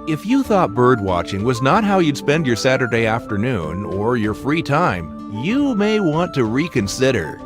If you thought bird watching was not how you'd spend your Saturday afternoon or your free time, you may want to reconsider.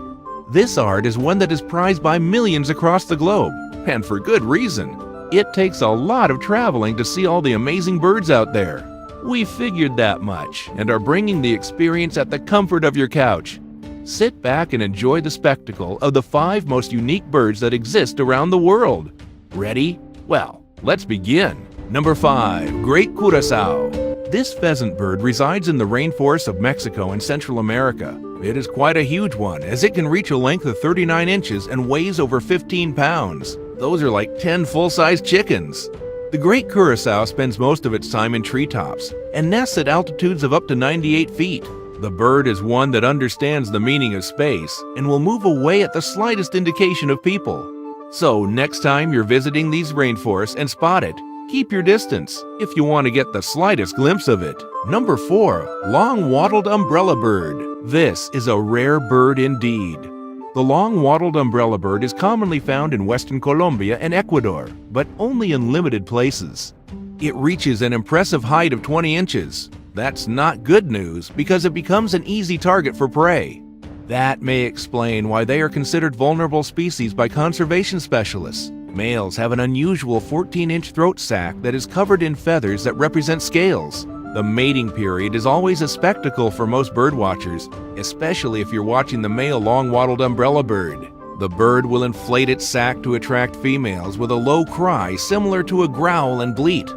This art is one that is prized by millions across the globe, and for good reason. It takes a lot of traveling to see all the amazing birds out there. We figured that much and are bringing the experience at the comfort of your couch. Sit back and enjoy the spectacle of the 5 most unique birds that exist around the world. Ready? Well, let's begin. Number 5. Great Curassow. This pheasant bird resides in the rainforests of Mexico and Central America. It is quite a huge one, as it can reach a length of 39 inches and weighs over 15 pounds. Those are like 10 full-size chickens. The great curassow spends most of its time in treetops and nests at altitudes of up to 98 feet. The bird is one that understands the meaning of space and will move away at the slightest indication of people. So next time you're visiting these rainforests and spot it, keep your distance if you want to get the slightest glimpse of it. Number 4. Long-wattled umbrella bird. This is a rare bird indeed. The long-wattled umbrella bird is commonly found in western Colombia and Ecuador, but only in limited places. It reaches an impressive height of 20 inches. That's not good news because it becomes an easy target for prey. That may explain why they are considered vulnerable species by conservation specialists. Males have an unusual 14-inch throat sac that is covered in feathers that represent scales. The mating period is always a spectacle for most birdwatchers, especially if you're watching the male long-wattled umbrella bird. The bird will inflate its sac to attract females with a low cry similar to a growl and bleat.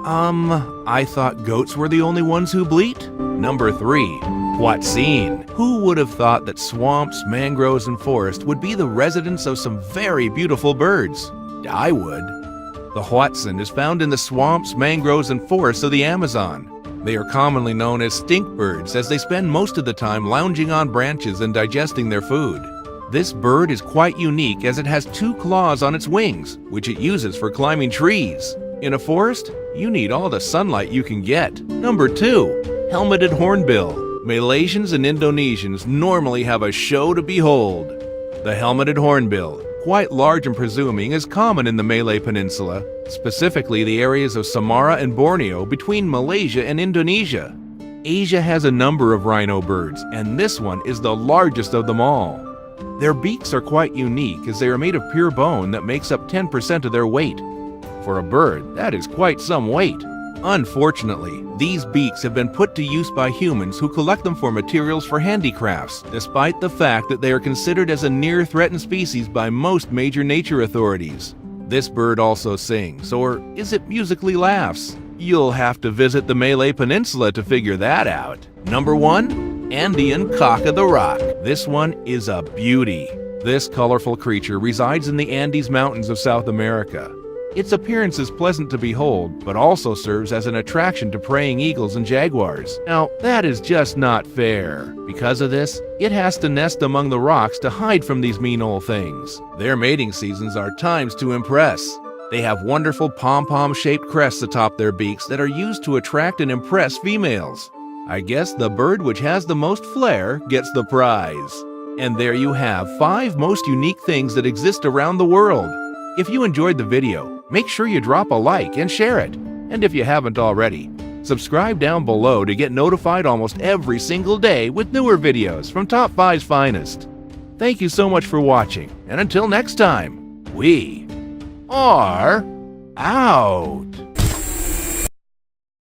I thought goats were the only ones who bleat? Number 3. Huatzin. Who would have thought that swamps, mangroves, and forests would be the residence of some very beautiful birds? I would. The Huatzin is found in the swamps, mangroves, and forests of the Amazon. They are commonly known as stink birds as they spend most of the time lounging on branches and digesting their food. This bird is quite unique as it has 2 claws on its wings, which it uses for climbing trees. In a forest, you need all the sunlight you can get. Number 2. Helmeted hornbill. Malaysians and Indonesians normally have a show to behold. The helmeted hornbill, quite large and presuming, is common in the Malay Peninsula, specifically the areas of Samara and Borneo between Malaysia and Indonesia. Asia has a number of rhino birds, and this one is the largest of them all. Their beaks are quite unique as they are made of pure bone that makes up 10% of their weight. For a bird, that is quite some weight. Unfortunately, these beaks have been put to use by humans who collect them for materials for handicrafts, despite the fact that they are considered as a near-threatened species by most major nature authorities. This bird also sings, or is it musically laughs? You'll have to visit the Malay Peninsula to figure that out. Number 1. Andean cock of the rock. This one is a beauty. This colorful creature resides in the Andes Mountains of South America. Its appearance is pleasant to behold, but also serves as an attraction to praying eagles and jaguars. Now, that is just not fair. Because of this, it has to nest among the rocks to hide from these mean old things. Their mating seasons are times to impress. They have wonderful pom-pom-shaped crests atop their beaks that are used to attract and impress females. I guess the bird which has the most flair gets the prize. And there you have 5 most unique things that exist around the world. If you enjoyed the video, make sure you drop a like and share it. And if you haven't already, subscribe down below to get notified almost every single day with newer videos from Top 5's finest. Thank you so much for watching, and until next time, we are out.